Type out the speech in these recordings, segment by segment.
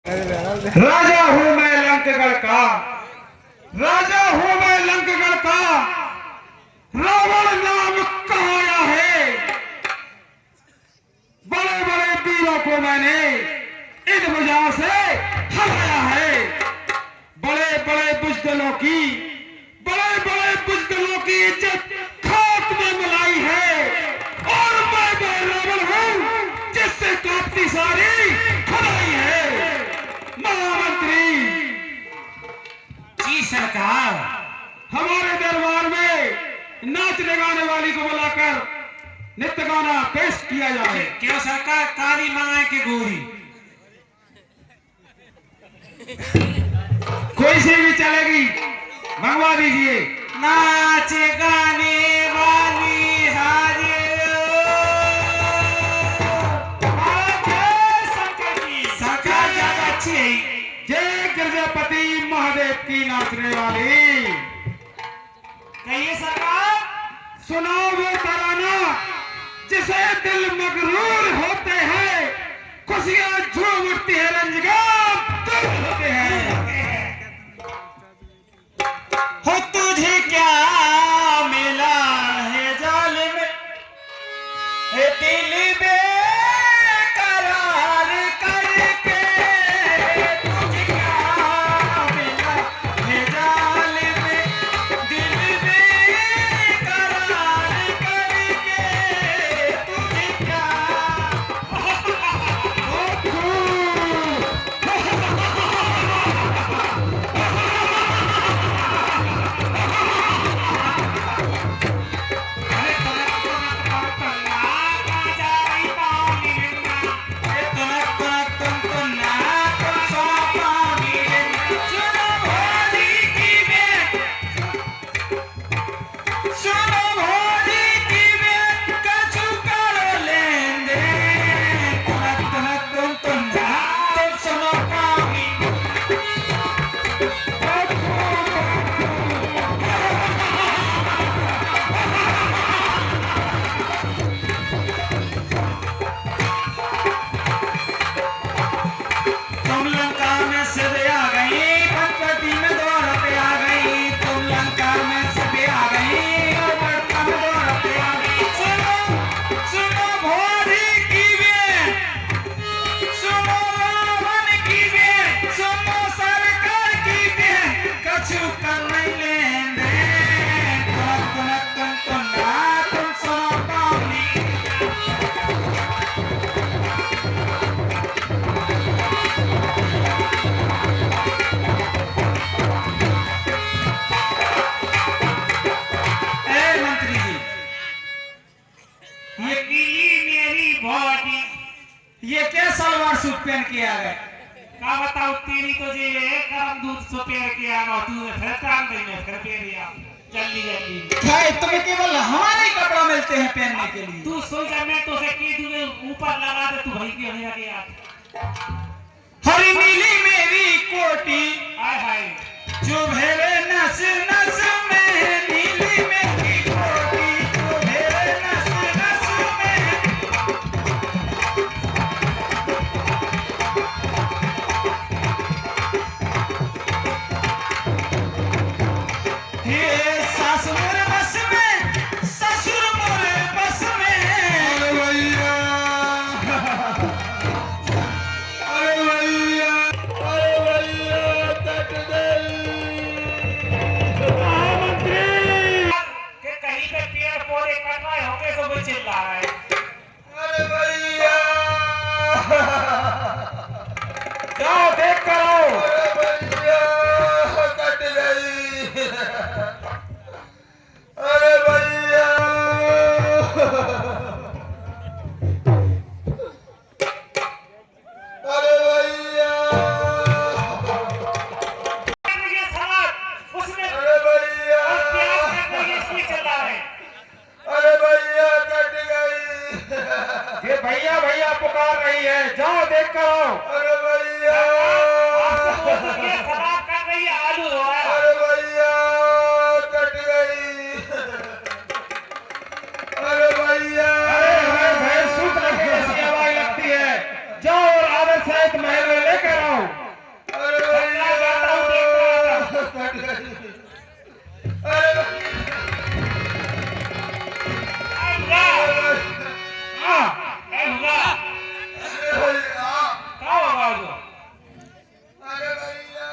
राजा हूं मैं लंकगढ़ का, राजा हूं मैं लंकगढ़ का, रावण नाम कहाया है। बड़े बड़े वीरों को मैंने इन भुजा से हराया है। बड़े बड़े बुज़दिलों की, बड़े बड़े बुज़दिलों की इज्जत खाक में मिलाई है। और मैं रावण हूं जिससे काफी सारी खुदाई है। महामंत्री जी सरकार, हमारे दरबार में नाचने गाने वाली को बुलाकर नृत्य गाना पेश किया जाए। क्यों सरकार? काली मंगाए के गोरी कोई सी भी चलेगी, मंगवा दीजिए। नाचे गाने वाली हाजिर। सरकार ज्यादा अच्छी है। जय गिरजापति महादेव की नाचने वाली। कहिए सरकार। सुनाओ वो तराना जिसे दिल मगरूर होते हैं, खुशियां झूम उठती है, रंजगाम दूर होते हैं। हो तुझे क्या मिला है जालिम, है दिल बेकरार करके। तुझे क्या मिला है जालिम, दिल बेकरार करके। तुझे क्या ये क्या सलवार सूट पहन के आ गए? का बताओ तेरी तो जे गरम दूध से पेड़ के आगा तू फिर काम नहीं फिर पेरिया जल्दी जल्दी। भाई तुम्हें केवल हमारे ही कपड़ा मिलते हैं पहनने के लिए। तू सोच मैं तो से की दूध ऊपर लगा दे तू भाई के हो गया। हरी नीली मेरी कोटी, हाय हाय जो भेरे नस नस में, नीली मेरी कोटी, जो भेरे नस नस में। हे सास मोरे बस में, ससुर मोरे बस में। अरे भैया, अरे भैया, अरे भैया तट गई। महामंत्री के कहीं पे पेड़ पौधे कट रहे होंगे तो वो चिल्ला रहा है। अरे भैया जाओ देख कर आओ। अरे भैया कट गई। अरे भैया अरे भैया ये सलाद उसमें अरे भैया और प्याज काटने के इसलिए चल रहा है। अरे भैया कट गई। ये भैया भैया पुकार रही है, जाओ देख कर आओ। अरे भैया ये सलाद कर रही है, आलू हो रहा है। अरे भैया कट गई। अरे भैया अरे भैंस सूत रखे ऐसी आवाज लगती है। जाओ और आदर सहित महल में लेकर आओ। बाबू अरे भैया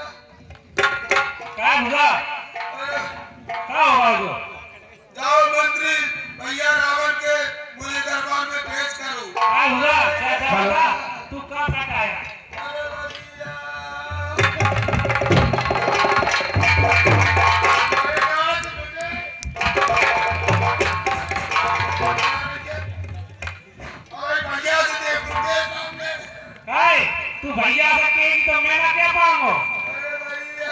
क्या हुआ अरे क्या हुआ बाबू जाओ मंत्री भैया रावण के मुझे दरबार में पेश करो। क्या हुआ क्या बता तू कहाँ तक आया अरे भैया अरे आज मुझे और भैया से देख उनके सामने। काय तू भैया से कहेगी तो मैं ना क्या पाऊंगा अरे भैया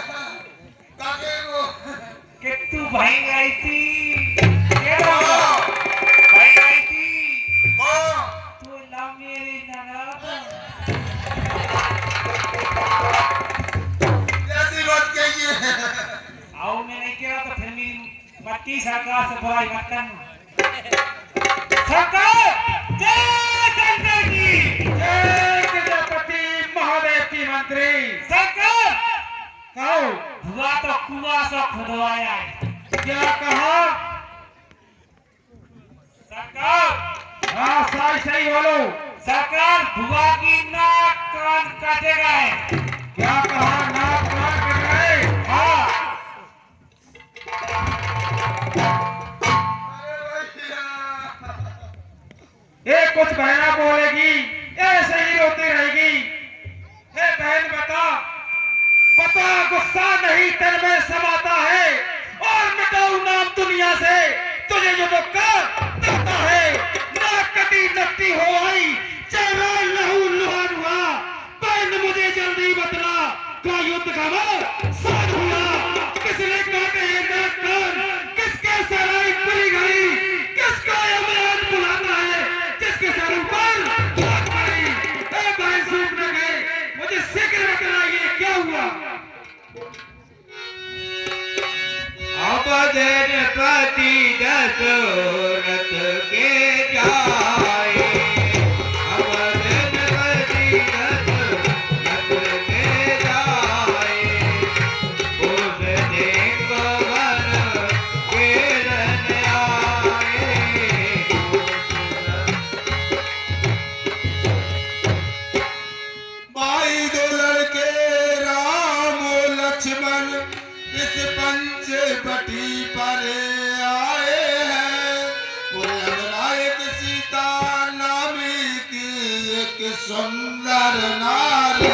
काके वो कि तू भाई गई थी क्या बोला भाई गई थी हाँ तू ना मेरी ननद ऐसी बात कहिए। आओ मैं नहीं कह रहा तो फिर मेरी बत्ती सरकार से बुराई मत करना सरकार जय शंकर जी जय प्रजापति महादेव की मंत्री। सरकार कहो हुआ तो कुआं से खुदवाया है क्या कहा? सरकार हाँ सही सही बोलो। सरकार बुआ की नाक कान काटे गए क्या कहा? नाक कान कट गए। हाँ अरे भैया ये कुछ बहना बोलेगी ऐसे ही रोती रहेगी। हे बहन बता बता गुस्सा नहीं तन में समाता है और मिटाऊ नाम दुनिया से तुझे जो करता है। नाक कटी नकटी हो आई चेहरा लहू लुहान हुआ। बहन मुझे जल्दी बतला का युद्ध का वो साथ हुआ। किसने काटे ये नाक कान किसके सराय खुली घड़ी किसका यमराज बुलाता है जिसके सर ऊपर लात पड़ी। ए बहन सूख न गए मुझे शीघ्र बतला ये क्या हुआ? अब जनपति दशरथ के जाए अब जनपति दशरथ के जाए उस दिन वन के रन आए। भाई दो लड़के राम और लक्ष्मण इस पंच बटी पर आए हैं। और एक सीता नामी की एक सुंदर नारी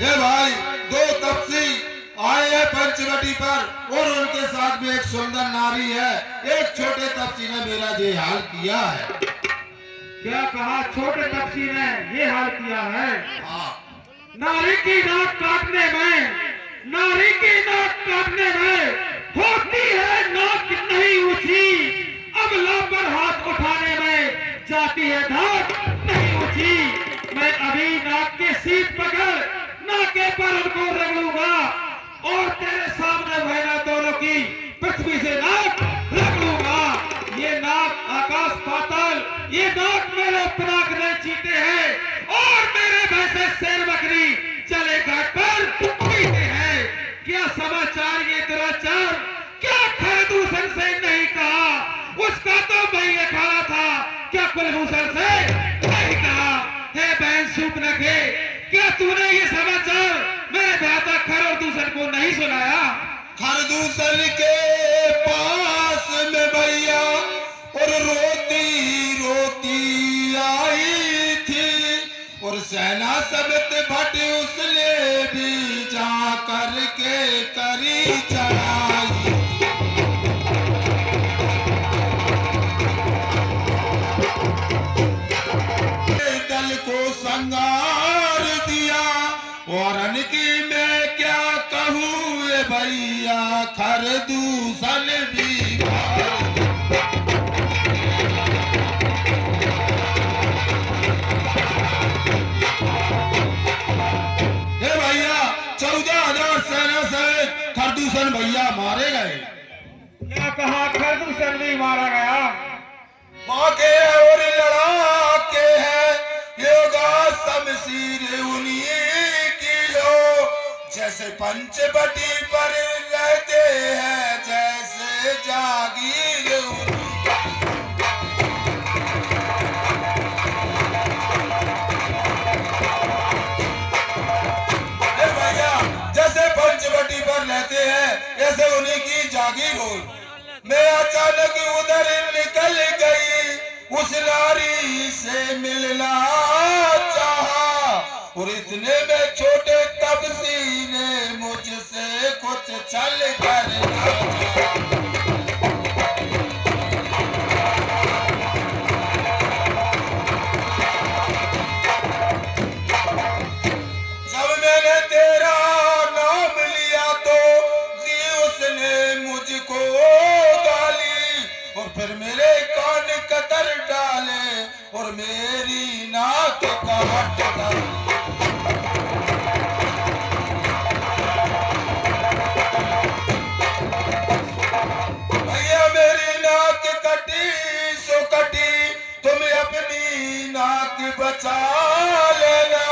ये भाई दो तपसी आए हैं पंचवटी पर और उनके साथ में एक सुंदर नारी है। एक छोटे तपसी ने मेरा ये हाल किया है। क्या कहा? छोटे तपसी ने ये हाल किया है। हाँ नारी की नाक काटने में नारी की नाक काटने में होती है नाक नहीं ऊंची। अबला पर हाथ उठाने में जाती है नाक नहीं ऊंची। मैं अभी नाक की सीट पकड़ नाके पर उनको रगड़ूंगा और तेरे सामने बहना दोनों की पृथ्वी से नाक रगड़ूंगा। ये नाक आकाश पाताल ये नाक मेरे पराग नहीं चीते हैं और मेरे भैंसे शेर बकरी चले घाट पर पीते हैं। क्या समाचार ये दुराचार क्या खरदूषण से नहीं कहा उसका तो भाई अखाड़ा था क्या कुलभूषण से नहीं कहा। हे बहन सूप नखे क्या तूने ये समाचार मेरे भ्राता खरदूषण को नहीं सुनाया? खरदूषण के पास में भैया और रोती रोती आई थी और सेना समेत भट उसने भी जा करके करी चढ़ाई। दल को संगार दिया और अनकी मैं क्या कहूँ ए भैया खरदूषण भी हे भैया 14,000 सेना सहित खरदूषण भैया मारे गए। क्या कहा? खरदूषण भी मारा गया। बाके और लड़ाके हैं योगा शमशीर उन्हीं की हो जैसे पंचवटी पर रहते हैं जैसे जागीर भैया जैसे पंचवटी पर रहते हैं ऐसे उन्हीं की जागीर हो। मैं अचानक उधर निकल गई, उस नारी से मिलना चाहा, और इतने में छोटे तपसी ने मुझसे कुछ छल कर फिर मेरे कान कतर डाले और मेरी नाक काट डाले। भैया मेरी नाक कटी सो कटी, तुम अपनी नाक बचा लेना,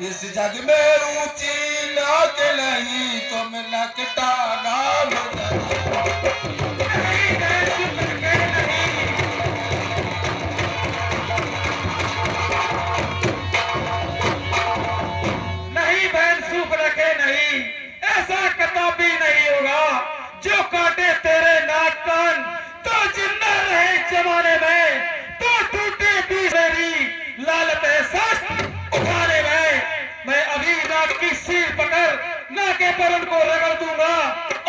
इस जग में ऊंची नाक नहीं, तुम नकटा नाम ऐसा कदापि नहीं होगा जो काटे तेरे नाक कान, तो जिंदा रहे जमाने में, तो टूटे बीच मेरी लालत एहसास उठाने में। मैं अभी नाक की सील पकड़ नाके पर उनको रगड़ दूंगा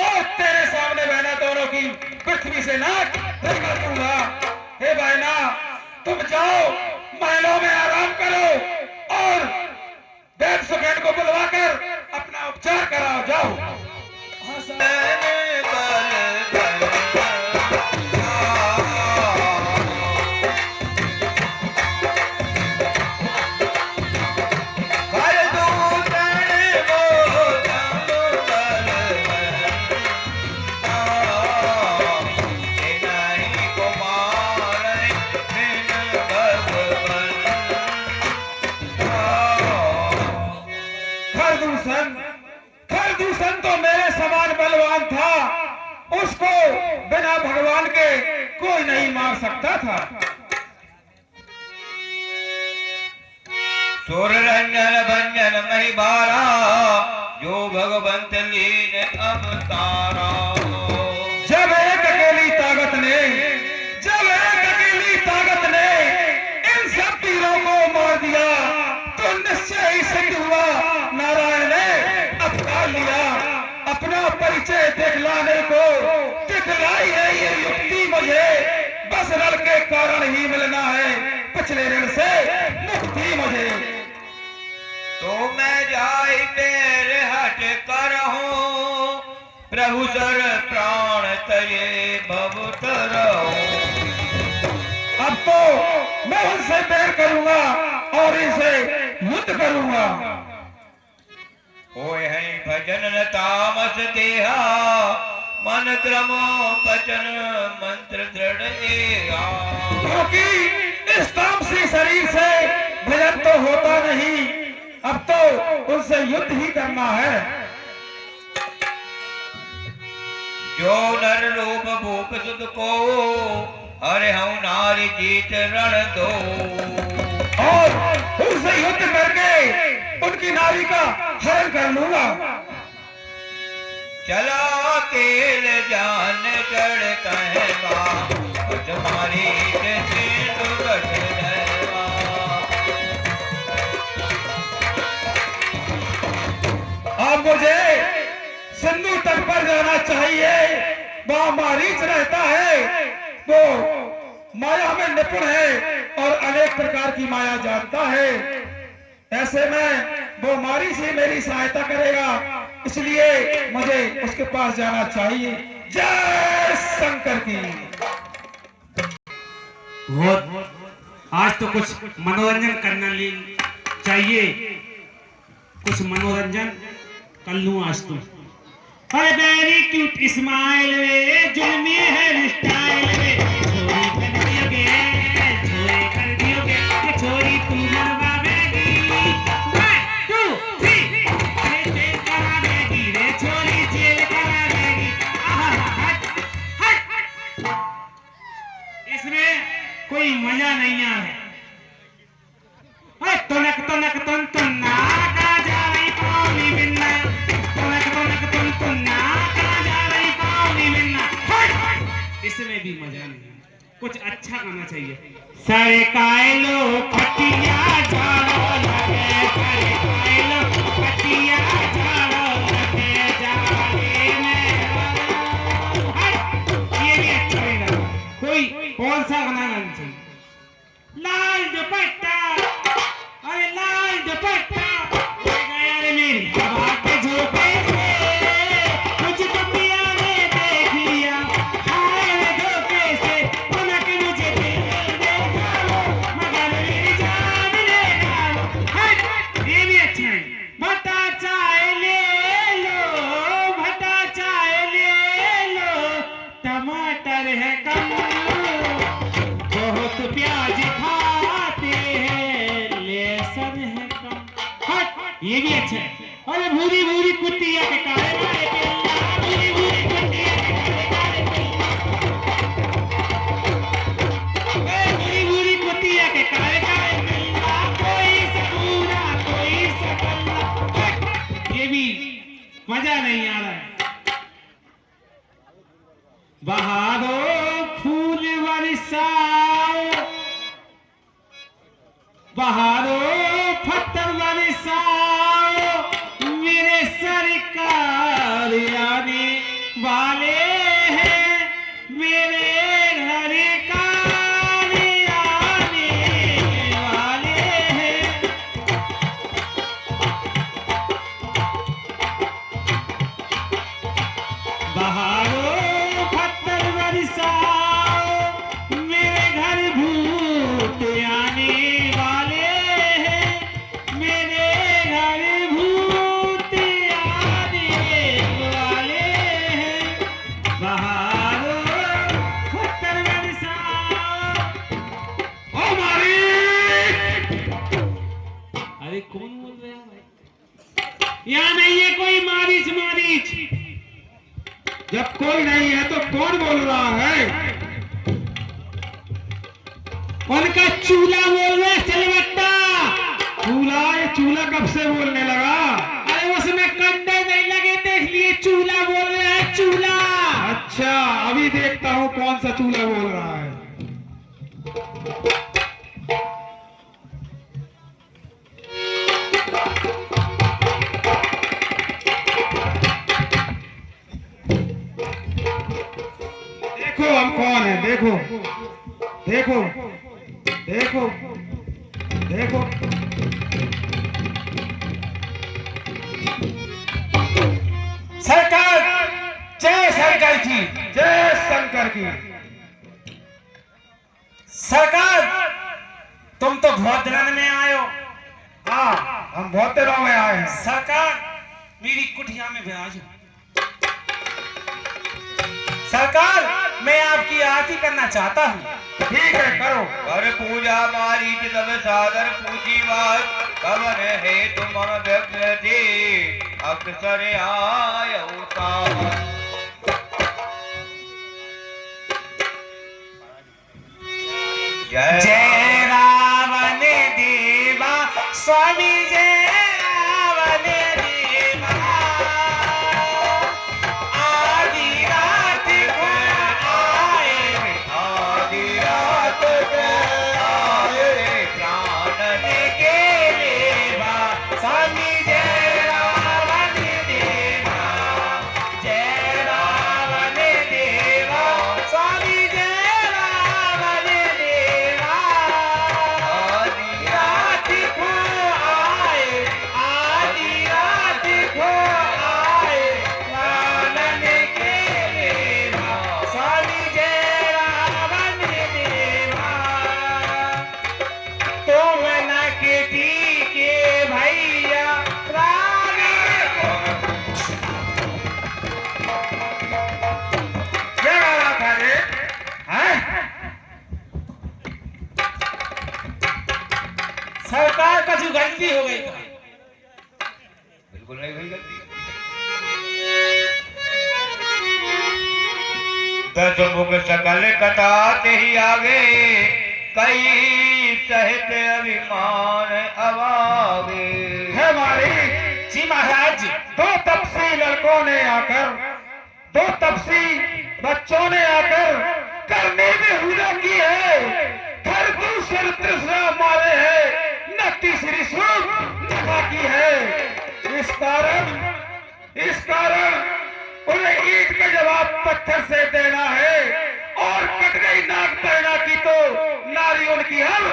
और तेरे सामने बहना दोनों की पृथ्वी से नाक रगड़ दूंगा। हे बहना तुम जाओ महलों में आराम करो और वैद्य सुखेन को बुलवाकर अपना उपचार कराओ, जाओ। खरदूषण तो मेरे समान बलवान था, उसको बिना भगवान के कोई नहीं मार सकता था। सुर रंजन भंजन महिबारा, जो भगवंत लीन अवतारा। जब एक अकेली ताकत ने इन सब तीरों को मार दिया, तो निश्चय ही सिद्ध हुआ नारायण ने अवतार लिया। अपना परिचय दिखलाने को दिखलाई है ये युक्ति मुझे, बस ऋण के कारण ही मिलना है, पिछले ऋण से मुक्ति मुझे। तो मैं जाई पैर हट कर हूँ, प्रभु सर प्राण तये भव तरहूं। अब तो मैं उनसे बैर करूंगा और इनसे युद्ध करूंगा। होय है भजन तामस देहा, मन क्रमो बचन मंत्र दृढ़ एहा। क्योंकि इस तामसी शरीर से भजन तो होता नहीं, अब तो उनसे युद्ध ही करना है। जो नर रूप भूप सुध को, अरे हम नारी जीत रण दो। और उनसे युद्ध करके उनकी नारी का हरण कर लूंगा। चला केल जान चढ़ता है तुम्हारी अब मुझे सिंधु तट पर जाना चाहिए, वहां मारीच रहता है, वो माया में निपुण है और अनेक प्रकार की माया जानता है। ऐसे में वो मारीच ही मेरी सहायता करेगा, इसलिए मुझे उसके पास जाना चाहिए। जय शंकर की। आज तो कुछ मनोरंजन करना चाहिए, कुछ मनोरंजन कर लूं आज तो। वेरी क्यूट स्माइल वे, जुल्मी हेयर स्टाइल वे, छोरी कर दियोगे, ये छोरी तू मरवावेगी। 1 2 3 अरे जेल करावेगी रे छोरी, जेल करावेगी। हट हट कोई मजा नहीं आ रहा। तुनक तुनक तुन तुन्ना कहाँ जा रही पावनी बिन्ना, तुनक तुनक तुन तुन्ना कहाँ जा रही पावनी बिन्ना। इसमें भी मजा नहीं, कुछ अच्छा गाना चाहिए। सरे कायलो खटिया झाड़ो लगे, सरे कायलो खटिया झाड़ो लगे, जागे में ये भी अच्छा नहीं लगा। कोई कौन सा गाना गाना चाहिए? लाल दुपट्टा, अरे लाल दुपट्टा ले गया रे मेरी हवा के झोंके से, मुझको पिया ने देख लिया हाय रे धोखे से, उनक मुझे दे डालो मगर मेरी जान ले डालो। ये भी अच्छा है। भटा चाय ले लो, भटा चाय ले लो, टमाटर है कम, बहुत प्याज खाते हैं, लहसुन है कम। ये भी अच्छा है। अरे भूरी भूरी कुटिया के काले काले पिल्ला, भूरी भूरी कुटिया के काले काले पिल्ला, भूरी भूरी कुटिया के काले काले पिल्ला, कोई सबूरा कोई सबल्ला। ये भी मजा नहीं आ रहा है। बहारो फूल बरसाओ, बहारो पत्थर बरसाओ, मेरे सरकार आने वाले हैं, मेरे घर कार आने वाले हैं। बहारो पत्थर बरसाओ, मेरे घर भूत आने वाले हैं, मेरे घर भूत आने वाले हैं। बहारो पत्थर बरसाओ। ओ मालिक, अरे कौन बोल रहा है भाई? यहाँ नहीं है कोई मारिच मारिच। जब कोई नहीं है तो कौन बोल रहा है? उनका चूल्हा बोल रहा है, सिलवट्टा। चूल्हा? ये चूल्हा कब से बोलने लगा? अरे उसमें कंडे नहीं लगे, देख लिए, चूल्हा बोल रहा है, चूल्हा। अच्छा, अभी देखता हूँ कौन सा चूल्हा बोल रहा है। देखो हम कौन है, देखो देखो देखो देखो। सरकार, जय सरकार की, जय शंकर की। सरकार तुम तो बहुत दिनों में आए हो। हाँ, हम बहुत दिनों में आए हैं। सरकार मेरी कुटिया में विराज हो। सरकार मैं आपकी आरती करना चाहता हूँ। ठीक है, करो। कर पूजा मारी तब सादर पूजी बात, कवन है तुम व्यक्त दे अक्सर आय जय रावण देवा स्वामी, जय रावण देवा, आदि रात को आए, आदि रात को आए, प्राण के लेवा स्वामी, जय रावण देवा, जय रावण देवा स्वामी, जय रावण देवा, आदि रात को आए, आदि रात को आए, प्राण के लेवा स्वामी, जय रावण देवा। तुम न किसी के भैया प्राण को। क्या गा रहा था रे? हैं? सरकार का जो गलती हो गई था। बिल्कुल नहीं हुई गलती। दस मुख सकल कथा ही आगे, कई सहित अभिमान अभावे। है मालिक। जी महाराज। दो तपसी लड़कों ने आकर, दो तपसी बच्चों ने आकर करने में हुदा की है, फिर दूसरे तृष्णा मारे है, न तीसरी सूख दफा की है। इस कारण उन्हें ईद का जवाब पत्थर से देना है, और कट गई नाक पैना की तो नारी उनकी हम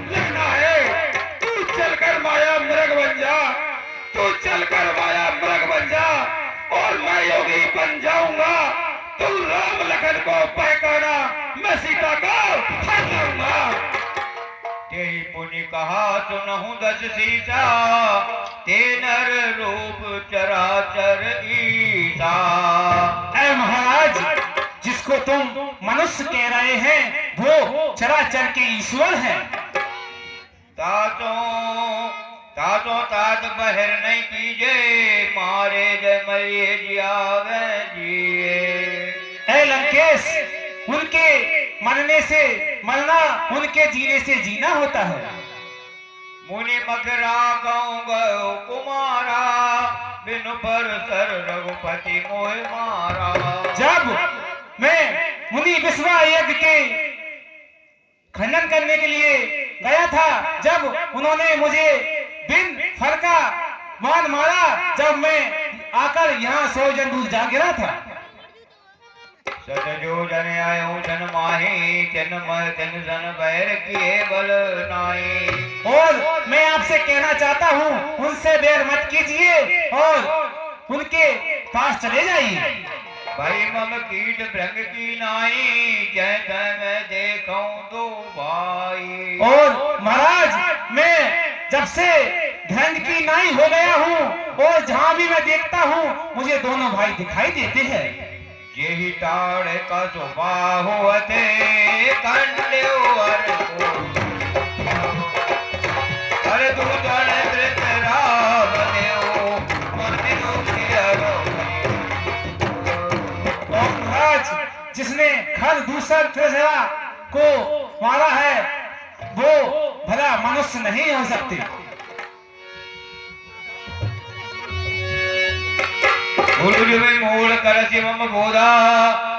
लेना है। तू चलकर माया मृग बन जा, तू चलकर माया मृग बन जा, और मैं योगी बन जाऊंगा। तू राम लखन को बहकाना, मैं सीता को हर जाऊंगा। तेहि पुनि कहा सुनहु दस सीसा, ते नर रूप चराचर ईसा। ऐ महाराज, जिसको तुम मनुष्य कह रहे हैं वो चराचर के ईश्वर हैं। तातो तात बहर नहीं कीजे, मारे जय मरिए जियावे जिए। ऐ लंकेश, उनके मरने से मरना उनके जीने से जीना होता है। मुनि मखरा गाँव गयो कुमारा, बिनु पर सर रघुपति मोह मारा। जब मैं मुनि विश्वा यज्ञ के खंडन करने के लिए गया था, जब उन्होंने मुझे बिन फर का बाण मारा, जब मैं आकर यहाँ 100 जन दूर जा गिरा था। सत जो जन आयो जन माही, तिन जन बैर किए बल नाई। और मैं आपसे कहना चाहता हूँ, उनसे बैर मत कीजिए और उनके पास चले जाइए। भाई मम कीट भृंग की नाई, जैसे मैं देखूं दो भाई। और महाराज, मैं जब से धंध की नाई हो गया हूँ, और जहाँ भी मैं देखता हूँ मुझे दोनों भाई दिखाई देते हैं। यही ताड़ का सुबाह होते कंड्यो अरे दूजन कृत राम देव मंदिरों की और महाराज, जिसने खर दूसर त्रिजरा को मारा है वो भला मनुष्य नहीं हो सकते। मूल कर शिवम गोदा,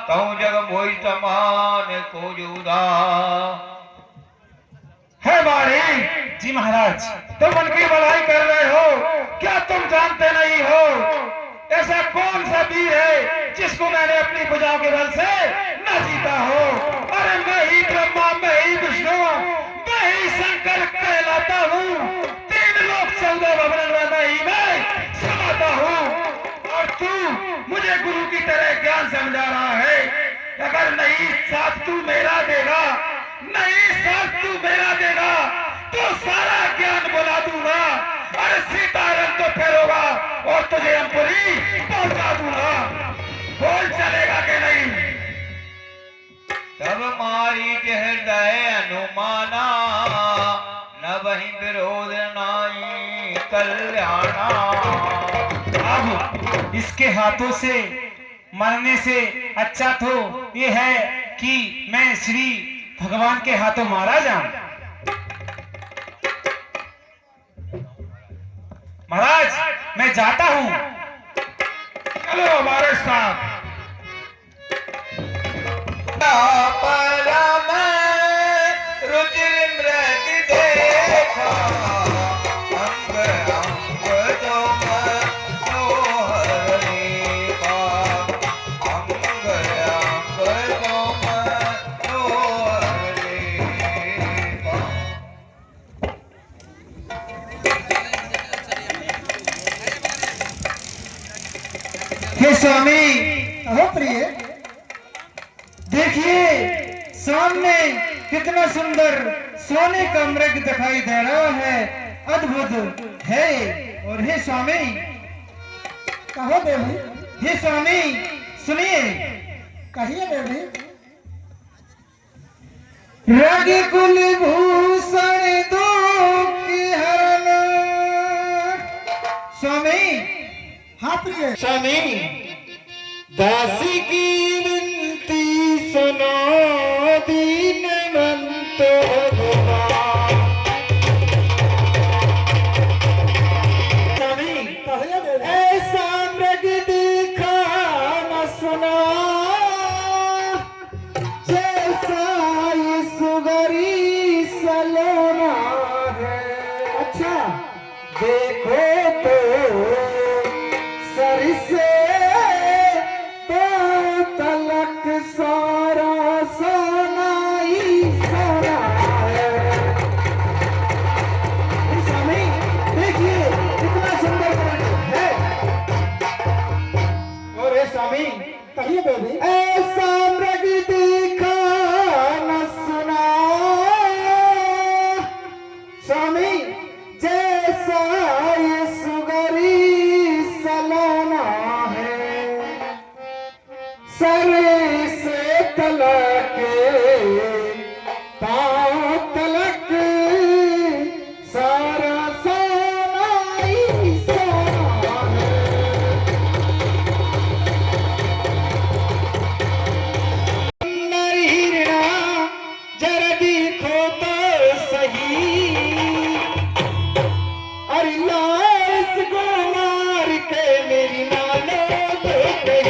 कहूँ जग मोहि समान को जुदा। है बाड़ी। जी महाराज। तुम उनकी भलाई कर रहे हो, क्या तुम जानते नहीं हो ऐसा कौन सा वीर है जिसको मैंने अपनी भुजाओं के बल से न जीता हो? अरे मैं ही ब्रह्मा, मैं ही विष्णु, मैं ही शंकर कहलाता हूँ। 3 लोक 14 भवन में मैं ही मैं समाता हूँ, और तू मुझे गुरु की तरह ज्ञान समझा रहा है। अगर नहीं साथ तू मेरा देगा, नहीं साथ तू मेरा देगा, तो सारा ज्ञान बुला दूंगा, अरे सीताराम तो फेरोगा और तुझे अंपुरी पहुंचा दूंगा। बोल चलेगा कि नहीं? तब मारी हृदय अनुमाना, न वही विरोध नाई कल्याणा। अब इसके हाथों से मरने से अच्छा तो ये है कि मैं श्री भगवान के हाथों मारा जाऊं। महाराज, मैं जाता हूं। चलो हमारे साथ। परम रुचिर मृग देखा, अंग अंग तुम सोहर लेखा, अंग अंग तुम सोहर लेखा। हे स्वामी, अहो प्रिय, देखिए सामने कितना सुंदर सोने का मृग दिखाई दे रहा है, अद्भुत है। और हे स्वामी, कहो देवी। हे स्वामी सुनिए। कहिए देवी। रागी कुल भूषण दो की हरण। स्वामी। हाँ प्रिय। स्वामी, दासी की विनती सुनो, दीनवंत हो। बेबी। ऐसा मृग देखा न सुना स्वामी, जैसा ये सुगरी सलाना है, सर से तलक पाँव तलक सारा सोना ही सोना है। नैना जरा देखो तो सही, अरे लाश को मार के मेरी नालो तो गई।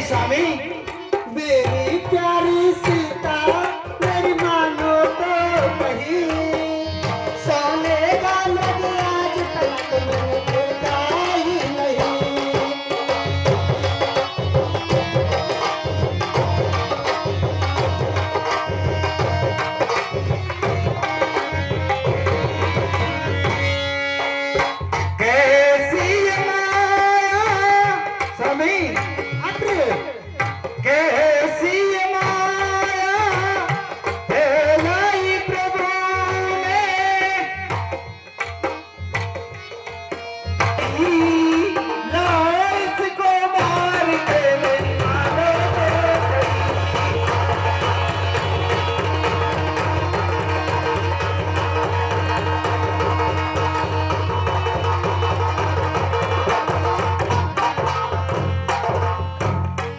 स्वामी, मेरी प्यारी सीता मेरी मानो तो कही, सोने का लग आज तक मैंने देखा ही नहीं। कैसी माया स्वामी, कैसी माया फैलाई प्रभु ने, लाश को मार के मेरी मानो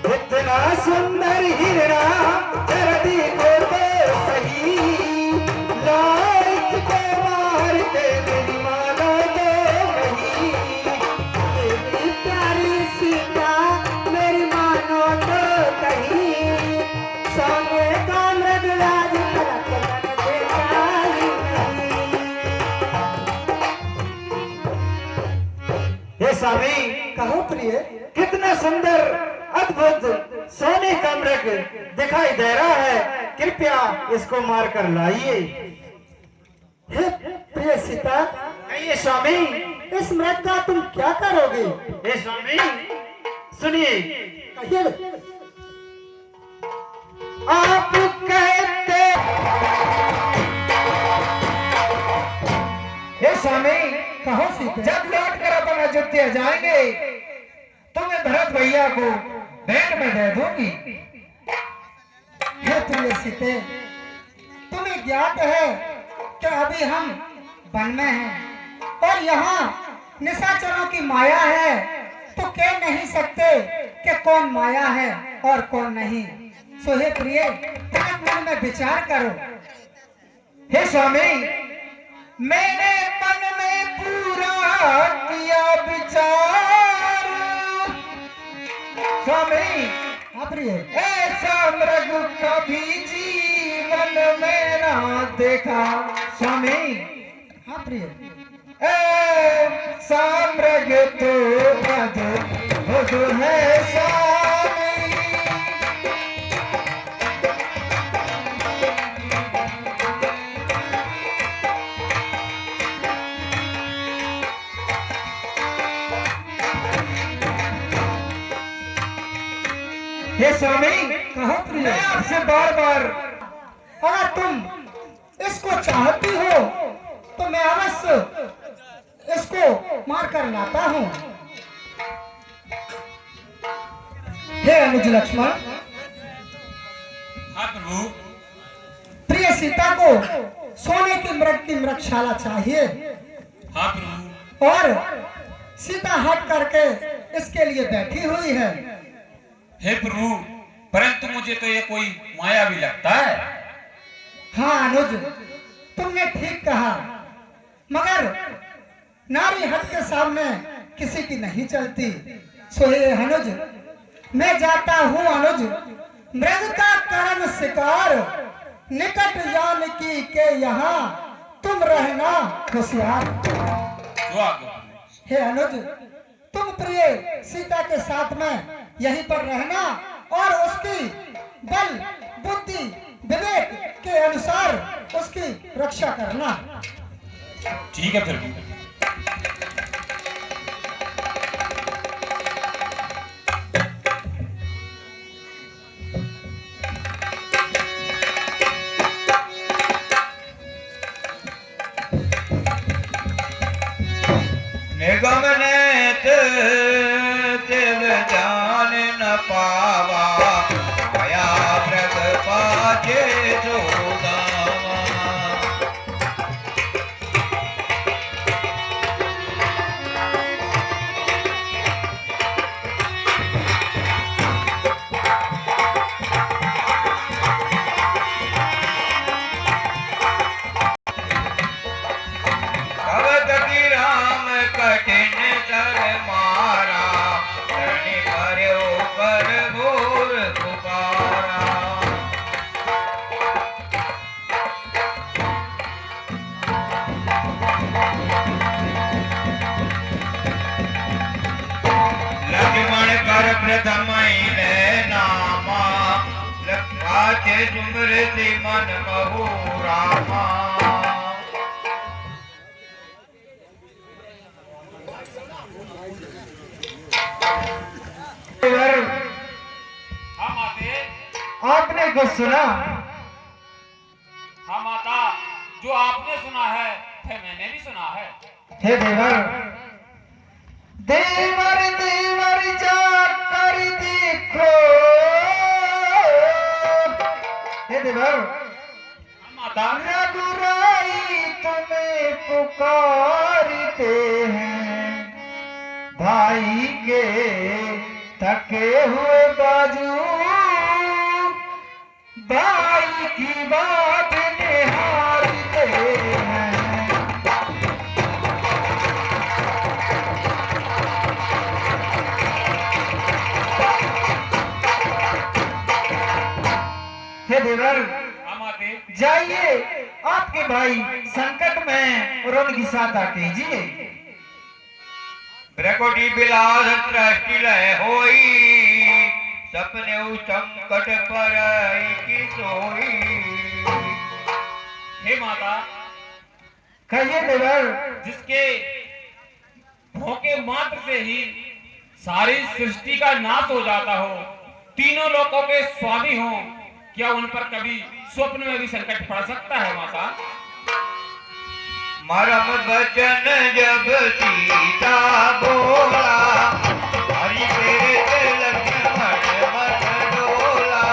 तो इतना सुंदर हिरना जरा देखो तो सही, लाश को मार के मेरी मानो तो नहीं। मेरी प्यारी सीता मेरी मानो तो कहीं, सोने का मृग आज तक मैंने देखा ही नहीं। हे स्वामी, कहो प्रिय, कितना सुंदर अद्भुत सोने का मृग दिखाई दे रहा है, कृपया इसको मार कर लाइए। हे प्रिय सीता, ये स्वामी, इस मृग का तुम क्या करोगे? हे स्वामी सुनिए, कहिए। आप कहते हे स्वामी, कहो सीता, जब लौट कर अपन अयोध्या जाएंगे तो मैं भरत भैया को भेंट में दे दूंगी। हे प्रिय सीते, तुम्हें ज्ञात है कि अभी हम वन में हैं और यहाँ निशाचरों की माया है, तो कह नहीं सकते कि कौन माया है और कौन नहीं। सो हे प्रिय, तुम मन में विचार करो। हे स्वामी, मैंने मन में पूरा किया विचार स्वामी, ऐसा मृग कभी जीवन में ना देखा स्वामी। हाँ प्रिय, ऐसा मृग तो अद्भुत है स्वामी। हे स्वामी, कहो प्रिय, मैं आपसे बार बार, अगर तुम इसको चाहती हो तो मैं अवश्य इसको मार कर लाता हूँ। हे अनुज लक्ष्मण। हाँ प्रभु। प्रिय सीता को सोने की मृग की मृगशाला चाहिए। हाँ प्रभु। और सीता हट करके इसके लिए बैठी हुई है। हे प्रभु, परंतु मुझे तो ये कोई माया भी लगता है। हाँ अनुज, तुमने ठीक कहा, मगर नारी हट के सामने किसी की नहीं चलती। सो हे अनुज, मैं जाता हूँ अनुज, मृग का कर्म शिकार, निकट जानकी के यहाँ तुम रहना होशियार। जो आगे हे अनुज, तुम प्रिय सीता के साथ में यहीं पर रहना और उसकी बल बुद्धि विवेक के अनुसार उसकी रक्षा करना। ठीक है फिर। निगम नेत दिव जान न पावा, आया मृग पाछे जो दावा। भगत की राम कठिन सर मारा, धरणी पर्यो पर घोर पुकारा। लक्ष्मण कर प्रथम ले नामा, लखाचे सुमृति मन महु रामा। हाँ माते, आपने कुछ सुना? हाँ माता, जो आपने सुना है फिर मैंने भी सुना है। हे देवर, देवर देवर जाकर देखो। हे देवर, हाँ माता, रघुराई तुम्हें पुकारते हैं, भाई के थके हुए बाजू, भाई की बात निहारते हैं। हे देवर, हाँ माते, जाइए, आपके भाई संकट में और उनकी सहायता कीजिए। ब्रकोटी बिलास दृष्टि लय होई, सपने उस संकट पर की सोई। हे माता, कहिए देवर। जिसके भौंके मात्र से ही सारी सृष्टि का नाश हो जाता हो, तीनों लोकों के स्वामी हो, क्या उन पर कभी स्वप्न में भी संकट पड़ सकता है माता? मरम बचन जब सीता बोला, हरि पेट लक्ष्मण मन डोला।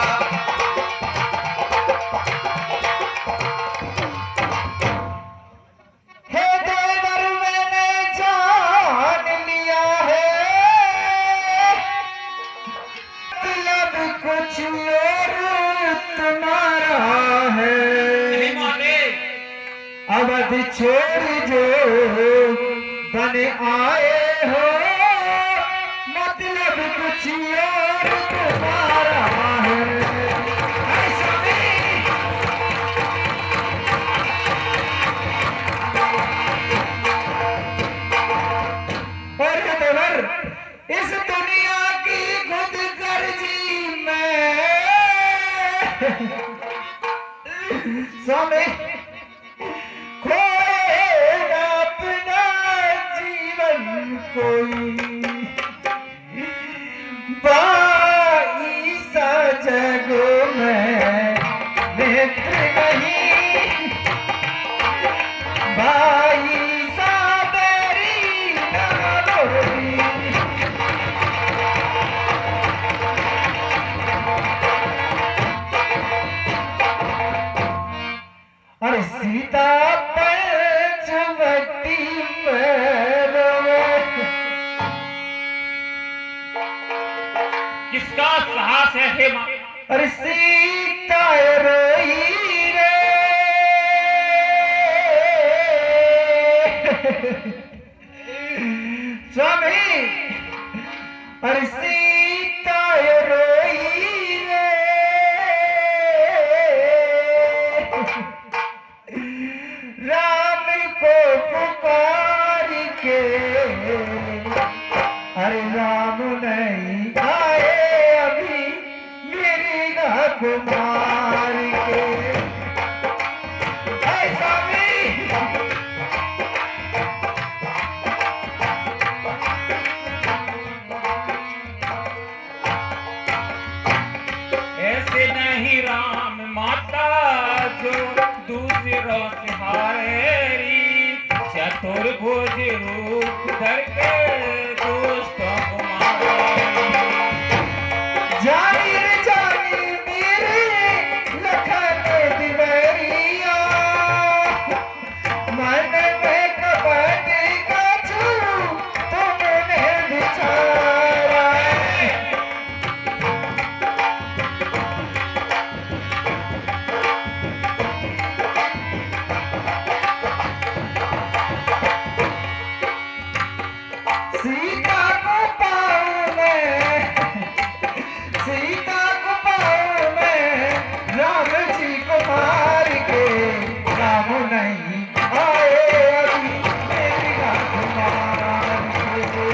हे देवर, मैंने जान लिया है, मतलब कुछ और तुम्हारा है। नहीं माते, अवध छोड़ जो बन आए हो, मतलब कुछ और तुम्हारा है। ऐसा नहीं। और हे देवर, इस दुनिया की खुद गर्जी में स्वामी खोएगा अपना जीवन कोई, बाईसा जग में मित्र नहीं, बाईसा तेरी नालोरी। अरे सीता पंचवटी में रोवे, किसका साहस है हे मां? अरे सीता रोई रे, स्वामी अरे सीता रोई रे राम को पुकार के अरे राम नहीं आए अभी मेरी नाक मार के ऐ स्वामी ऐसे नहीं राम माता जो दूसरों से हारेरी चतुर्भुज रूप धर के दुष्टों को मारे जानी रे जानी मेरे लखन दिवरिया मन में कपट का छू तुमने बिचारा सीता को पाऊं मैं सीता को पाऊं मैं राम जी को मार के राम नहीं आए अभी मेरी रात मार के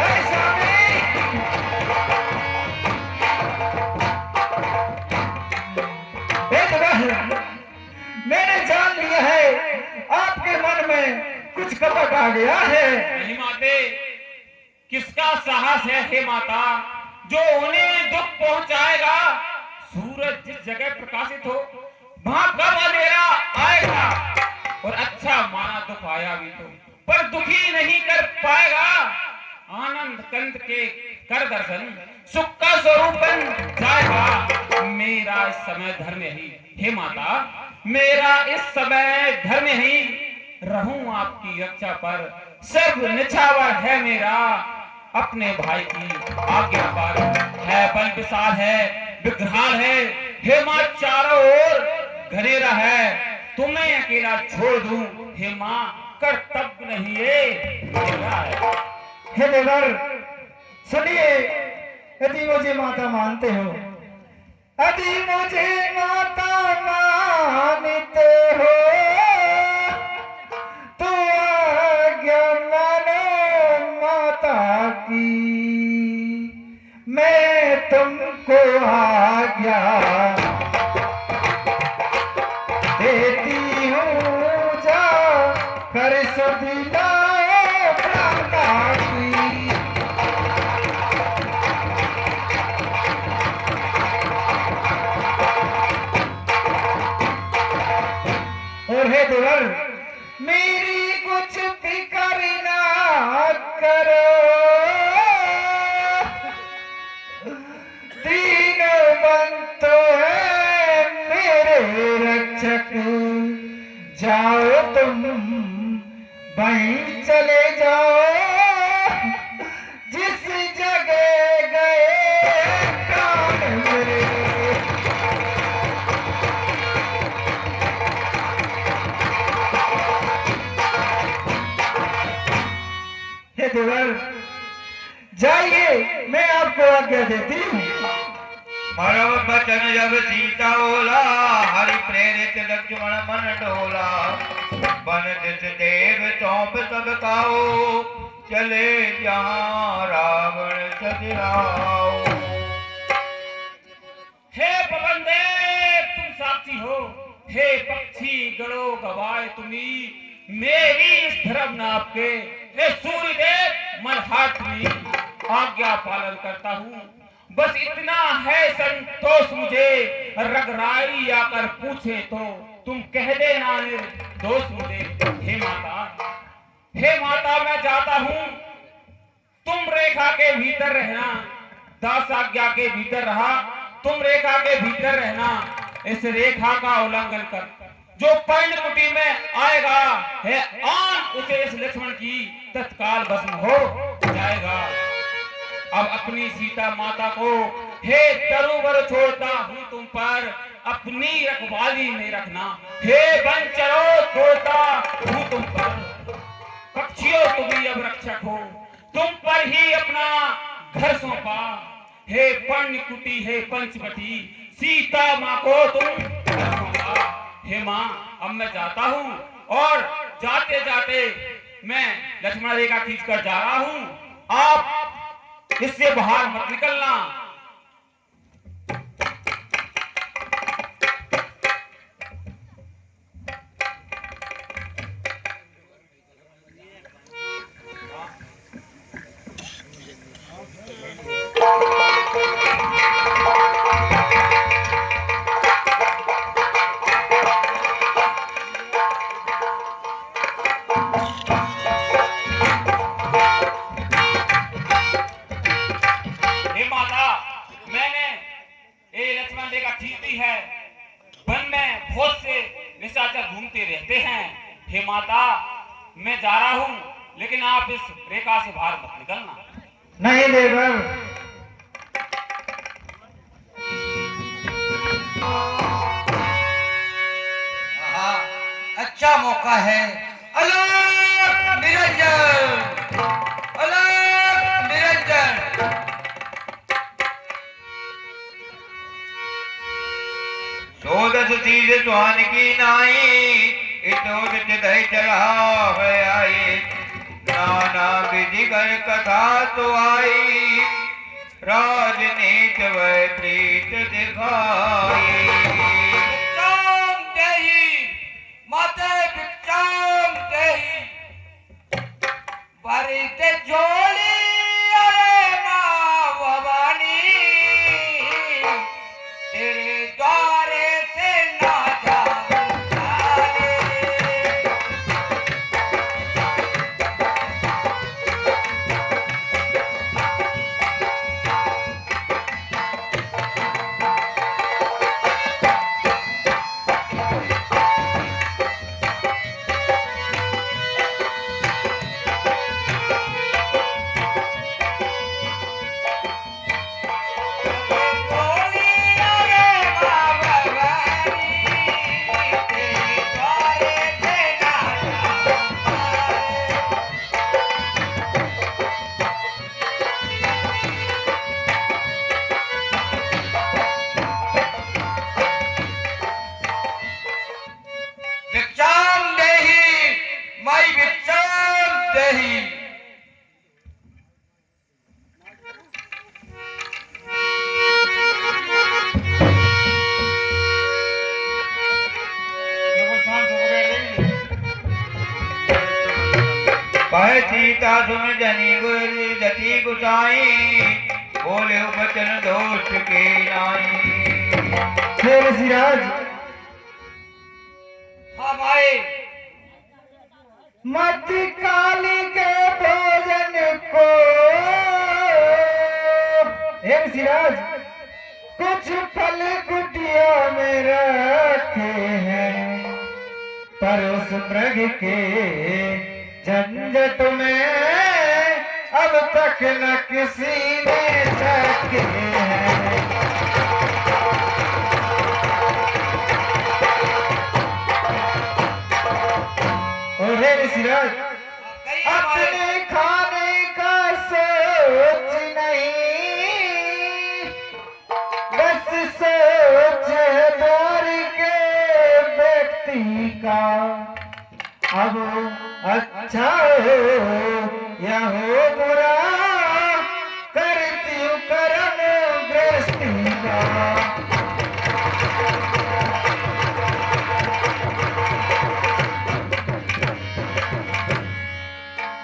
ऐसा नहीं एक बार मैंने जान लिया है आपके मन में कुछ कपट आ गया है नहीं माते किसका साहस है हे माता जो उन्हें दुख पहुंचाएगा सूरज जिस जगह प्रकाशित हो वहां कब अंधेरा आएगा और अच्छा माना दुख आया भी तो पर दुखी नहीं कर पाएगा आनंद कंद के कर दर्शन सुख का स्वरूप बन जाएगा मेरा इस समय धर्म ही हे माता मेरा इस समय धर्म ही रहूं आपकी रक्षा पर सर्व निछावर है मेरा अपने भाई की आज्ञा पर है बल विशाल है विग्रहाल है हे मां चारों ओर घनेरा है तुम्हें अकेला छोड़ दूं हे मां कर्तव्य नहीं ये मेरा है हे देवर सुनिए यदि मुझे माता मानते हो यदि मुझे माता मानते हो तो आज्ञा मानो माता की मैं तुमको आज्ञा देती हूँ जा कर सुधी लाओ प्राणा की और हे देवर मेरी कुछ फिक्र ना करो तीन बंत है मेरे रक्षक जाओ तुम वहीं चले जाओ जिस जगह गए प्राण मेरे हे देवर जाइए मैं आपको आज्ञा देती हूँ मरव बचन जब सीता ओला हरि प्रेरित लक्ष्मण मन डोला बन दिस देव चौप सब काओ चले जहाँ रावण सजराओ हे पवन देव तुम साक्षी हो हे पक्षी गणो गवाए तुम्ही मेरी इस धर्म नाप के हे सूर्य देव मलहार तुम्ही आज्ञा पालन करता हूँ बस इतना है संतोष मुझे रगराई आकर पूछे तो तुम कह देना निर्दोष मुझे हे माता मैं चाहता हूँ तुम रेखा के भीतर रहना दास आज्ञा के भीतर रहा तुम रेखा के भीतर रहना इस रेखा का उल्लंघन कर जो पर्णकुटी में आएगा है आन उसे इस लक्ष्मण की तत्काल भस्म हो जाएगा अब अपनी सीता माता को हे तरुवर छोड़ता हूँ तुम पर अपनी रखवाली में रखना हे वंचरो छोड़ता हूँ तुम पर रखो, तुम पर ही अपना घर सौंपा। हे पर्णकुटी, हे पंचवटी, सीता माँ को तुम घर सौंपा। हे माँ, अब मैं जाता हूँ और जाते जाते मैं लक्ष्मण रेखा खींचकर जा रहा हूँ। आप इससे बाहर मत निकलना। हे माता, मैंने ये लक्ष्मण रेखा खींच दी है। वन में बहुत से निशाचर घूमते रहते हैं। हे माता, मैं जा रहा हूँ, लेकिन आप इस रेखा से बाहर मत निकलना। नहीं देवर, हाँ, अच्छा मौका है। अलग निरंजन, अलग निरंजन। सोदस चीज स्वान की नाई, इतोद चितई चढ़ा है आई। नाना विधि कर कथा तो आई, राजनीत वह प्रीत दिखाई। भिक्षाम देहि, माते भिक्षाम देहि, भरित झोली अरे माँ भवानी, तेरे द्वारे से ना जाऊं जाने। भिक्षाम देहि, माई भिक्षाम देहि। कह सीता सुन जनी गुरु जति गुसाई, बोले बचन दोष के नाई। हे ऋषिराज, हाँ भाई, मत काली के भोजन को, हे ऋषिराज, कुछ फल कुटिया में रखे हैं, पर उस मृग के झंझट में अब तक न किसी ने चखे हैं। और हे ऋषिराज, अपने खाने का सोच नहीं, बस सोच द्वार के व्यक्ति का। अब अच्छा हो या हो बुरा, करती हूँ कर्म गृहस्थी का।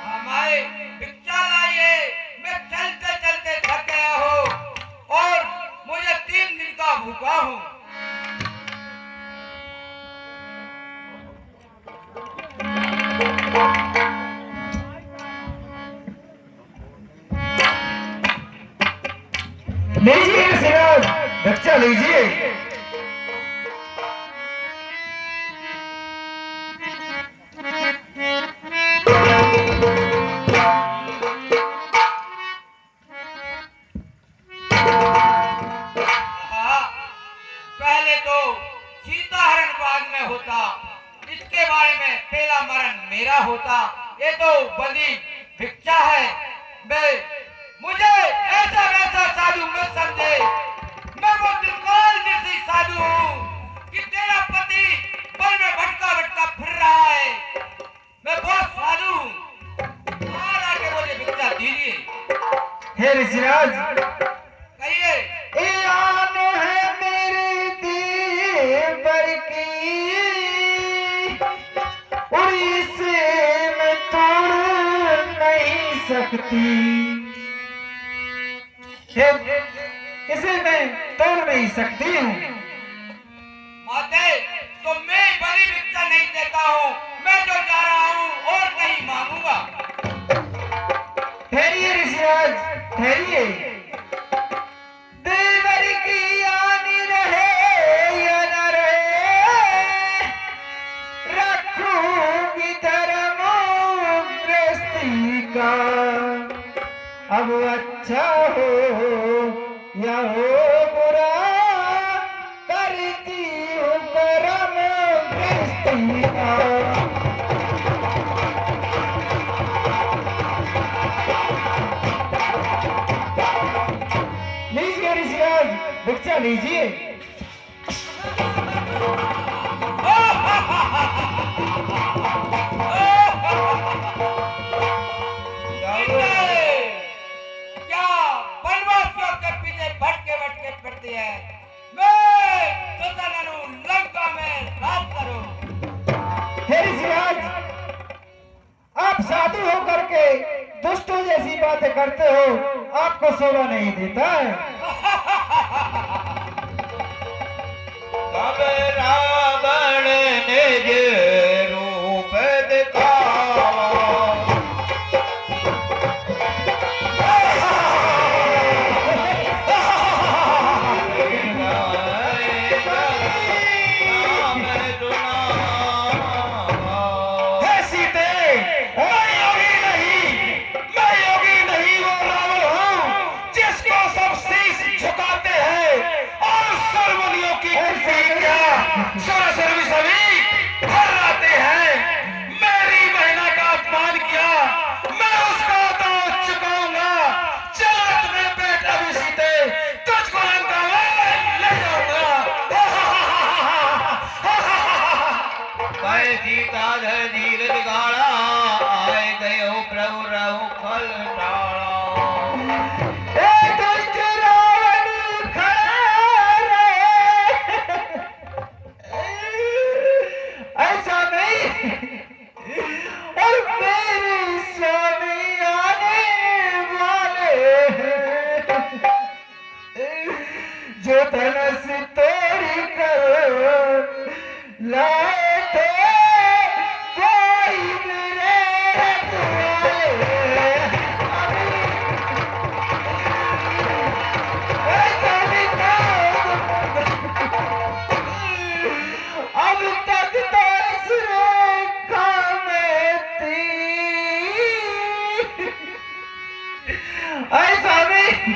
हमारे भिक्षा लाइए। मैं चलते चलते थक गया हूँ और मुझे 3 दिन का भूखा हूँ। लीजिए ऋषिराज, बच्चा लीजिए। हाँ, पहले तो सीता हरण बाग में होता, इसके बारे में पहला मरण मेरा होता। ये तो बलि भिक्षा है। मैं मुझे ऐसा वैसा साधु मत समझे। मैं वो त्रिकाल जैसी साधु हूँ कि तेरा पति वन में भटका भटका फिर रहा है। मैं बहुत साधु हूँ। और आके मुझे भिक्षा दीजिए। हे ऋषिराज, कहिए। ये आन है मेरे देवर की, और इसे मैं तोड़ नहीं सकती। इसे मैं तोड़ नहीं सकती हूँ। माते, तो मैं बड़ी भिक्षा नहीं देता हूँ। मैं जो जा रहा हूँ और कहीं मांगूंगा। ठहरिए ऋषिराज, ठहरिए। देवर की आनी रहे या न रहे, रखूंगी धर्म गृहस्थी का। अब अच्छा हो या हो बुरा, करती हूँ कर्म गृहस्थी का। लीजिए ऋषिराज, भिक्षा लीजिए। क्या वनवासियों के पीछे भटके भटके फिरती है। मैं दुशासन लंका में राज करूं। हे ऋषिराज, आप साधु होकर के दुष्टों जैसी बातें करते हो, आपको शोभा नहीं देता है। तब रावण निज रूप दिखावा। हे सीते, मैं योगी नहीं, मैं योगी नहीं, वो रावण हूँ जिसको सब शीश झुकाते हैं और सर्वनियों की खुशी क्या सुर भी सभी भर आते हैं। मेरी महिला का अपमान किया, मैं उसका दांव चुकाऊंगा। चलो तुम्हें बेटा भी सीते, तुझको लंका में ले जाऊंगा। कह सीता धीर दिगाड़ा। आए गयो प्रभु रहु फल टाड़ा। ए दुष्ट रावण खड़ा रे, ऐसा नहीं। और मेरे स्वामी आने वाले हैं, जो धनुष तोड़ कर लाए थे, कोई मेरे दुआरे। ऐसा नहीं अब तक तो इस रेखा में थी, ऐसा नहीं।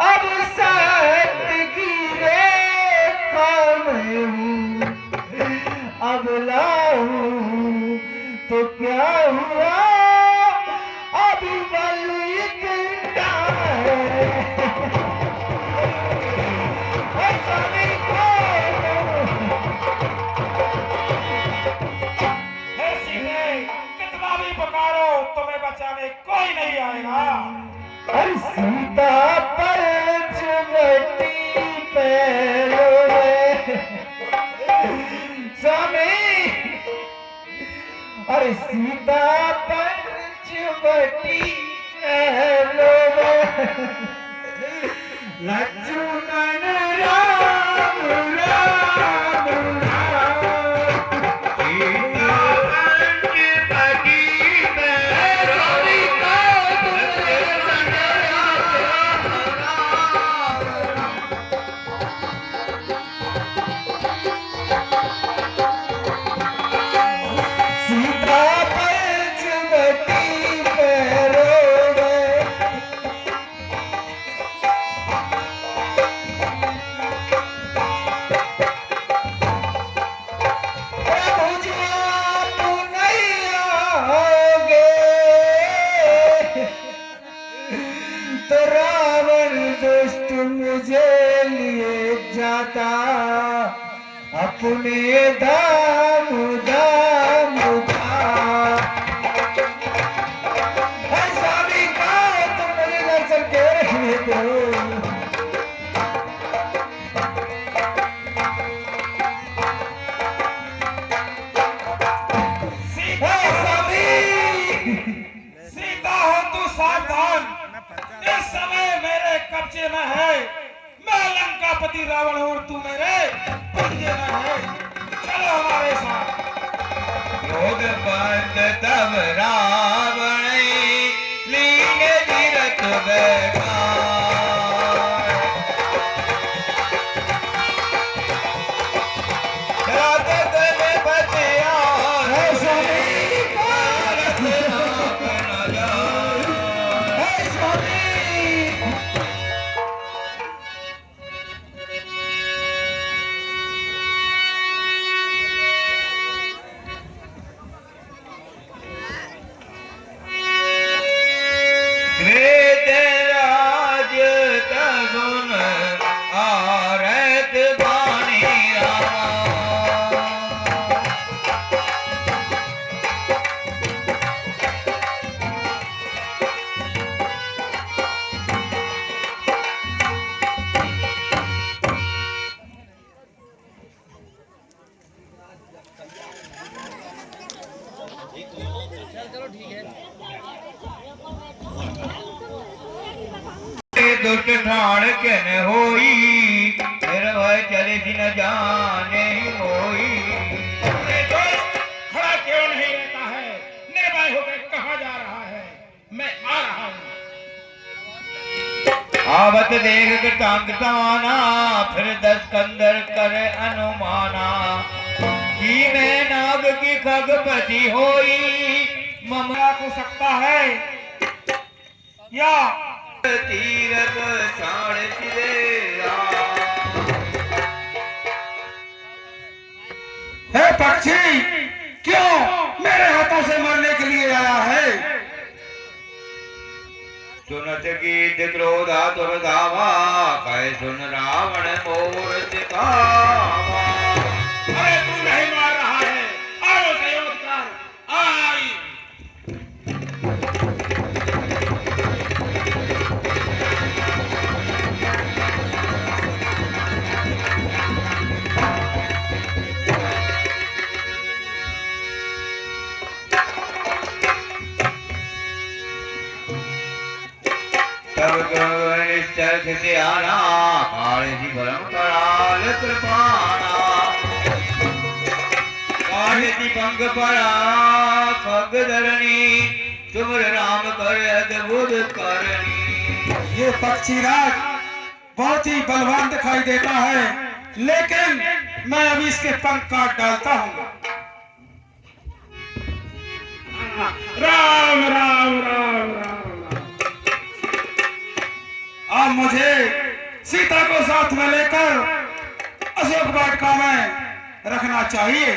अब सत्य की रेखा में हूँ, अब लाऊं तो क्या हुआ, अभी बल इतना है। ऐसा नहीं हे सीते, कितना भी पुकारो, तुम्हें बचाने कोई नहीं आएगा। अरे सीता पंचवटी पैरों में, स्वामी, अरे सीता पंचवटी पैरों में, लक्ष्मण राम राम राम। सीता पंचवटी पैरों सीता पंचवटी पैरों में, प्रभु जी आप नहीं आओगे, तुझे लिए जाता अपने दाम दाम था। ऐसा भी कहा तुम मेरे घर चल के रहने दो। सीता हो तू सावधान, इस समय मेरे कब्जे में है। मैं लंकापति रावण हूँ, तू मेरे पंजे में है। चलो हमारे साथ। योग बंद तब रावण लीन तीरथ बैठा। रात में बचिया है स्वामी भारत नाम न जाए। है स्वामी वेदराज तगुन आरत बाणी रामा। दुष्ट ठाण के न होई, निर्भय चले थी न जाने होई। अरे दोस्त, खड़ा क्यों नहीं रहता है? निर्भय होकर कहाँ जा रहा है? मैं आ रहा हूँ। आवत देख कृतांग समाना, फिर 10 कंदर करे अनुमाना। की मैं नाग की खगपति होई, ममरा हो सकता है या तीरथ छाड़ चिरेरा। हे पक्षी, क्यों मेरे हाथों से मरने के लिए आया है? सुनत गीत क्रोधा तुर धावा, कहे सुन रावण मोर सिखावा। अरे तू नहीं मार रहा है? आओ संयोग कर। आई तब निश्चल से आना, काले जी भरम कराल कृपाणा। काले जी भंग पड़ा खग धरणी, तुमर राम कर अद्भुत करनी। ये पक्षीराज बहुत ही बलवान दिखाई देता है, लेकिन मैं अभी इसके पंख काट डालता हूँ। राम राम राम राम। अब मुझे सीता को साथ में लेकर अशोक वाटिका में रखना चाहिए।